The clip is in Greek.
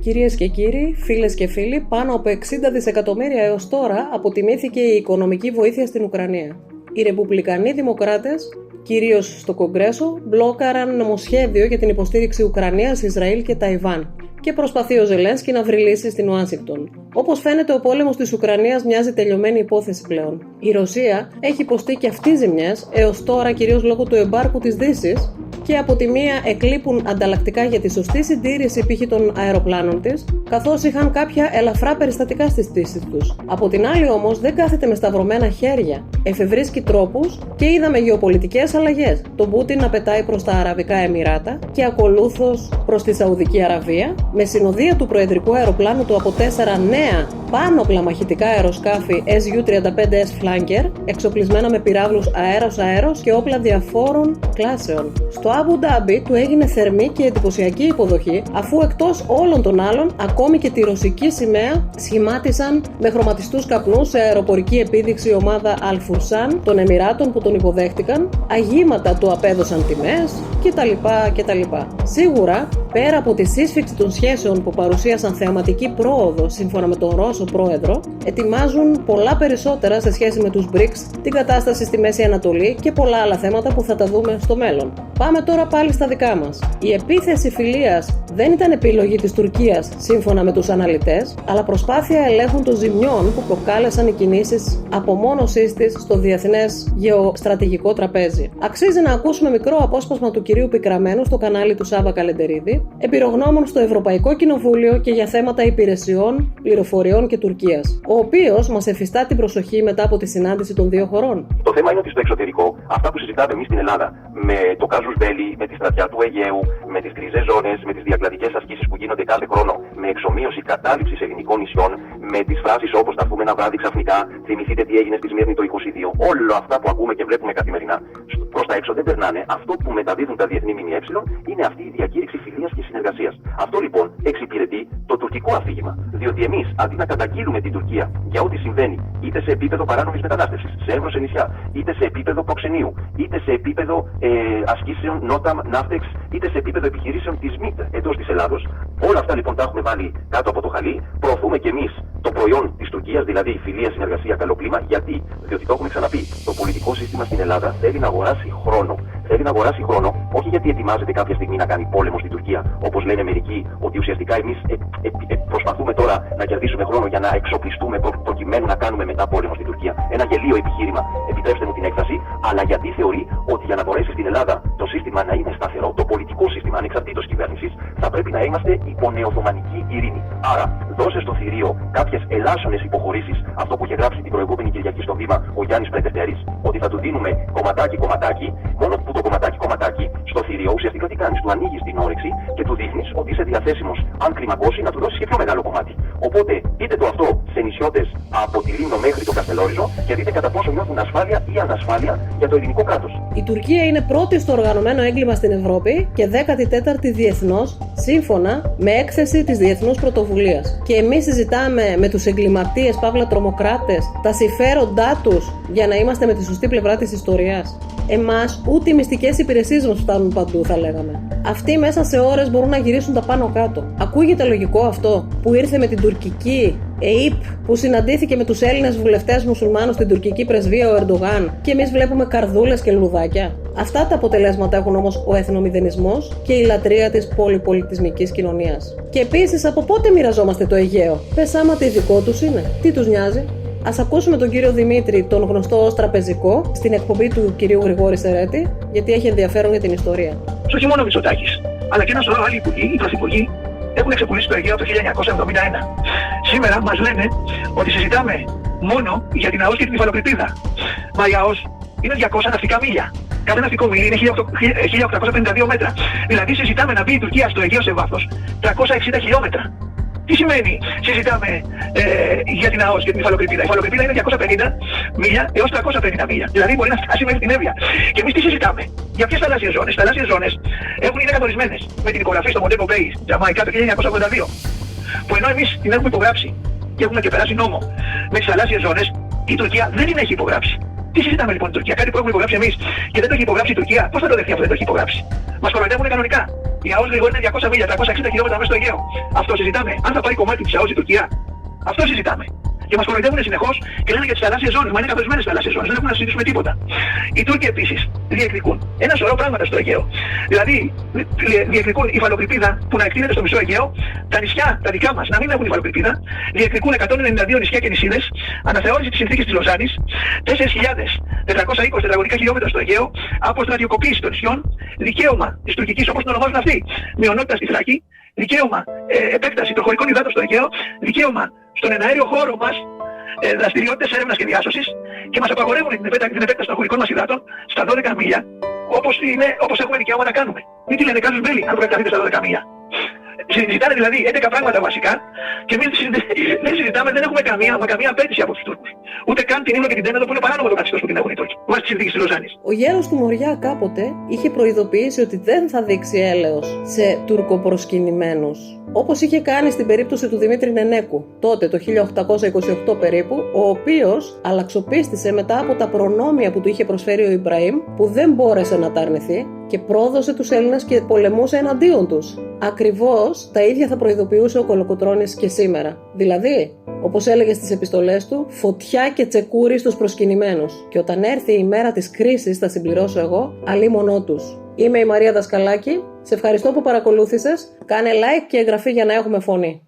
Κυρίες και κύριοι, φίλες και φίλοι, πάνω από 60 δισεκατομμύρια έως τώρα αποτιμήθηκε η οικονομική βοήθεια στην Ουκρανία. Οι ρεπουμπλικανοί δημοκράτες, κυρίως στο Κογκρέσο, μπλόκαραν νομοσχέδιο για την υποστήριξη Ουκρανίας, Ισραήλ και Ταϊβάν και προσπαθεί ο Ζελένσκι να βρει λύσεις στην Ουάσιγκτον. Όπως φαίνεται, ο πόλεμος της Ουκρανίας μοιάζει τελειωμένη υπόθεση πλέον. Η Ρωσία έχει υποστεί και αυτή ζημιές έως τώρα, κυρίως λόγω του εμπάρκου της Δύσης, και από τη μία εκλείπουν ανταλλακτικά για τη σωστή συντήρηση π.χ. των αεροπλάνων της, καθώς είχαν κάποια ελαφρά περιστατικά στις πτήσεις τους. Από την άλλη όμως δεν κάθεται με σταυρωμένα χέρια. Εφευρίσκει τρόπους και είδαμε γεωπολιτικές αλλαγές. Τον Πούτιν να πετάει προς τα Αραβικά Εμιράτα και ακολούθως προς τη Σαουδική Αραβία, με συνοδεία του προεδρικού αεροπλάνου του από 4 νέα πάνωπλα μαχητικά αεροσκάφη Su-35S Flanker, εξοπλισμένα με πυράβλους αέρος-αέρος και όπλα διαφόρων κλάσεων. Στο Αμπου Ντάμπι του έγινε θερμή και εντυπωσιακή υποδοχή, αφού εκτός όλων των άλλων, ακόμη και τη ρωσική σημαία σχημάτισαν με χρωματιστούς καπνούς σε αεροπορική επίδειξη η ομάδα Al-Fursan των Εμιράτων που τον υποδέχτηκαν, αγήματα του απέδωσαν τιμές κτλ. Σίγουρα, πέρα από τη σύσφυξη των σχέσεων που παρουσίασαν θεαματική πρόοδο σύμφωνα με τον Ρώσο πρόεδρο, ετοιμάζουν πολλά περισσότερα σε σχέση με τους BRICS, την κατάσταση στη Μέση Ανατολή και πολλά άλλα θέματα που θα τα δούμε στο μέλλον. Πάμε τώρα πάλι στα δικά μας. Η επίθεση φιλίας δεν ήταν επιλογή της Τουρκίας σύμφωνα με τους αναλυτές, αλλά προσπάθεια ελέγχου των ζημιών που προκάλεσαν οι κινήσεις απομόνωσής της στο διεθνές γεωστρατηγικό τραπέζι. Αξίζει να ακούσουμε μικρό απόσπασμα του κυρίου Πικραμένου στο κανάλι του Σάβα Καλεντερίδη, εμπειρογνώμων στο Ευρωπαϊκό Κοινοβούλιο και για θέματα υπηρεσιών, πληροφοριών και Τουρκίας, ο οποίος μας εφιστά την προσοχή μετά από τη συνάντηση των δύο χωρών. Το θέμα είναι ότι στο εξωτερικό, αυτά που συζητάμε εμείς στην Ελλάδα, με το κάζους μπέλι, με τη στρατιά του Αιγαίου, με τις γκριζές ζώνες, με τις διακλαδικές ασκήσεις που γίνονται κάθε χρόνο, με εξομοίωση κατάληψης ελληνικών νησιών, με τις φράσεις όπως θα έρθουμε ένα βράδυ ξαφνικά, θυμηθείτε τι έγινε στη Σμύρνη το 22. Όλα αυτά που ακούμε και βλέπουμε καθημερινά προς τα έξω δεν περνάνε. Αυτό που μεταδίδουν τα διεθνή ΜΜΕ είναι αυτή η διακήρυξη φιλίας και συνεργασίας. Αυτό λοιπόν εξυπηρετεί το τουρκικό αφήγημα. Διότι εμείς αντί να καταγγείλουμε την Τουρκία για ό,τι συμβαίνει, είτε σε επίπεδο παράνομης μετανάστευσης, σε Εύρο, σε νησιά, είτε σε επίπεδο προξενείου, είτε σε επίπεδο ασκήσεων Νόταμ, Ναύτεξ, είτε σε επίπεδο επιχειρήσεων της ΜΙΤ εντός της Ελλάδος, όλα αυτά λοιπόν τα έχουμε βάλει κάτω από το χαλί. Προωθούμε κι εμείς το προϊόν της Τουρκίας, δηλαδή φιλία, συνεργασία, καλό κλίμα. Γιατί? Διότι το έχουμε ξαναπεί. Το πολιτικό σύστημα στην Ελλάδα θέλει να αγοράσει χρόνο. Θέλει να αγοράσει χρόνο, όχι γιατί ετοιμάζεται κάποια στιγμή να κάνει πόλεμο στην Τουρκία, όπως λένε μερικοί, ότι ουσιαστικά εμείς προσπαθούμε τώρα να κερδίσουμε χρόνο για να εξοπλιστούμε προκειμένου να κάνουμε μετά πόλεμο στην Τουρκία. Ένα γελίο επιχείρημα, επιτρέψτε μου την έκφραση, αλλά γιατί θεωρεί ότι για να μπορέσει στην Ελλάδα το σύστημα να είναι σταθερό, το πολιτικό σύστημα ανεξαρτήτως κυβέρνησης, θα πρέπει να είμαστε υπό νεοοθωμανική ειρήνη. Άρα, δώσε στο θηρίο κάποιες ελάσσονες υποχωρήσεις, αυτό που είχε γράψει την προηγούμενη Κυριακή στο Βήμα ο Γιάννης Πρετευτέρης, ότι θα του δίνουμε κομματάκι-κομματάκι, μόνο που το κομματάκι-κομματάκι στο θηρίο ουσιαστικά τι κάνεις, του ανοίγεις την όρεξη και του δείχνεις ότι είσαι διαθέσιμος, αν κλιμακώσει, να του δώσεις και πιο μεγάλο κομμάτι. Οπότε, δείτε το αυτό σε νησιώτες από τη Λίμνο μέχρι το Καστελόριζο και δείτε κατά πόσο νιώθουν ασφάλεια ή ανασφάλεια για το ελληνικό κράτος. Η Τουρκία είναι πρώτη στο οργανωμένο έγκλημα στην Ευρώπη και 14η διεθνώς, σύμφωνα με έκθεση της Διεθνούς Πρωτοβουλίας. Και εμείς συζητάμε με τους εγκληματίες, παύλα τρομοκράτες, τα συμφέροντά τους για να είμαστε με τη σωστή πλευρά της ιστορίας. Εμάς ούτε οι μυστικές υπηρεσίες μας φτάνουν παντού, θα λέγαμε. Αυτοί μέσα σε ώρες μπορούν να γυρίσουν τα πάνω κάτω. Ακούγεται λογικό αυτό που ήρθε με την τουρκική ΕΙΠ, που συναντήθηκε με τους Έλληνες βουλευτές μουσουλμάνους στην τουρκική πρεσβεία ο Ερντογάν και εμείς βλέπουμε καρδούλες και λουδάκια? Αυτά τα αποτελέσματα έχουν όμως ο εθνομηδενισμός και η λατρεία της πολυπολιτισμικής κοινωνίας. Και επίσης, από πότε μοιραζόμαστε το Αιγαίο? Πες άμα τι δικό τους είναι, τι τους νοιάζει? Ας ακούσουμε τον κύριο Δημήτρη, τον γνωστό ως τραπεζικό, στην εκπομπή του κυρίου Γρηγόρη Σερέτη, γιατί έχει ενδιαφέρον για την ιστορία. Όχι μόνο ο Μητσοτάκης, αλλά και ένα σωρό άλλοι υπουργοί, οι πρωθυπουργοί, έχουν εξεπουλήσει το Αιγαίο το 1971. Σήμερα μας λένε ότι συζητάμε μόνο για την ΑΟΣ και την υφαλοκρηπίδα. Μα η ΑΟΣ είναι 200 ναυτικά μίλια. Κάθε ναυτικό μίλι είναι 1852 μέτρα. Δηλαδή συζητάμε να μπει η Τουρκία στο Αιγαίο σε βάθος 360 χιλιόμετρα. Τι σημαίνει συζητάμε για την ΑΟΣ και την υφαλοκρηπίδα? Η υφαλοκρηπίδα είναι 250 μίλια έως 350 μίλια. Δηλαδή μπορεί να φτάσει μέχρι την Εύβοια. Και εμείς τι συζητάμε? Για ποιες θαλάσσιες ζώνες? Οι θαλάσσιες ζώνες είναι καθορισμένες με την υπογραφή στο Montego Bay, Τζαμαϊκά, το 1982. Που ενώ εμείς την έχουμε υπογράψει και έχουμε και περάσει νόμο με τις θαλάσσιες ζώνες, η Τουρκία δεν την έχει υπογράψει. Τι συζητάμε λοιπόν την Τουρκία, κάτι που έχουμε υπογράψει εμείς και δεν το έχει υπογράψει η Τουρκία, πώς θα το δεχτεί αυτό δεν το έχει υπογράψει? Μας κοροϊδεύουν κανονικά. Η ΑΟΣ γρηγορεί είναι 200 μίλια, 360 χιλιόμετρα μέσα στο Αιγαίο. Αυτό συζητάμε. Αν θα πάει κομμάτι της ΑΟΣ η Τουρκία, αυτό συζητάμε. Και μας κοροϊδεύουν συνεχώς και λένε για τις θαλάσσιες ζώνες. Μα είναι καθορισμένες θαλάσσιες ζώνες, δεν έχουμε να συζητήσουμε τίποτα. Οι Τούρκοι επίσης διεκδικούν ένα σωρό πράγματα στο Αιγαίο. Δηλαδή, διεκδικούν υφαλοκρηπίδα που να εκτείνεται στο μισό Αιγαίο, τα νησιά, τα δικά μας, να μην έχουν υφαλοκρηπίδα, διεκδικούν 192 νησιά και νησίδες, αναθεώρηση της συνθήκης της Λοζάνης, 4.420 τετραγωνικά χιλιόμετρα στο Αιγαίο, αποστρατιωτικοποίηση των νησιών, δικαίωμα της τουρκικής όπως την ονομάζουν αυτοί, μειονότητα στη Θράκη, δικαίωμα επέκταση των χωρικών υδάτων στο Αιγαίο, δικαίωμα στον εναέριο χώρο μας δραστηριότητες έρευνας και διάσωσης και μας απαγορεύουν την επέκταση των χωρικών μας υδάτων στα 12 μίλια όπως έχουμε δικαίωμα να κάνουμε. Μην τη λένε κάζους μπέλη αν προεκταθείτε στα 12 μίλια. Συζητάνε δηλαδή 11 πράγματα βασικά και εμείς δεν συζητάμε, δεν έχουμε καμία απέτηση από τους Τούρκους. Ούτε καν την ύμνο και την τένετο που είναι παράνομο το καθεστώς που την έχουν οι Τούρκοι. Βάσει τη συνθήκη της Λοζάνης. Ο γέρος του Μοριά κάποτε είχε προειδοποιήσει ότι δεν θα δείξει έλεος σε τουρκοπροσκυνημένους. Όπως είχε κάνει στην περίπτωση του Δημήτρη Νενέκου, τότε το 1828 περίπου, ο οποίος αλλαξοπίστησε μετά από τα προνόμια που του είχε προσφέρει ο Ιμπραήμ, που δεν μπόρεσε να τα αρνηθεί και πρόδωσε τους Έλληνες και πολεμούσε εναντίον τους. Ακριβώς τα ίδια θα προειδοποιούσε ο Κολοκοτρώνης και σήμερα. Δηλαδή, όπως έλεγε στις επιστολές του, φωτιά και τσεκούρι στους προσκυνημένους. Και όταν έρθει η μέρα της κρίσης, θα συμπληρώσω εγώ, αλίμονό τους. Είμαι η Μαρία Δασκαλάκη. Σε ευχαριστώ που παρακολούθησες. Κάνε like και εγγραφή για να έχουμε φωνή.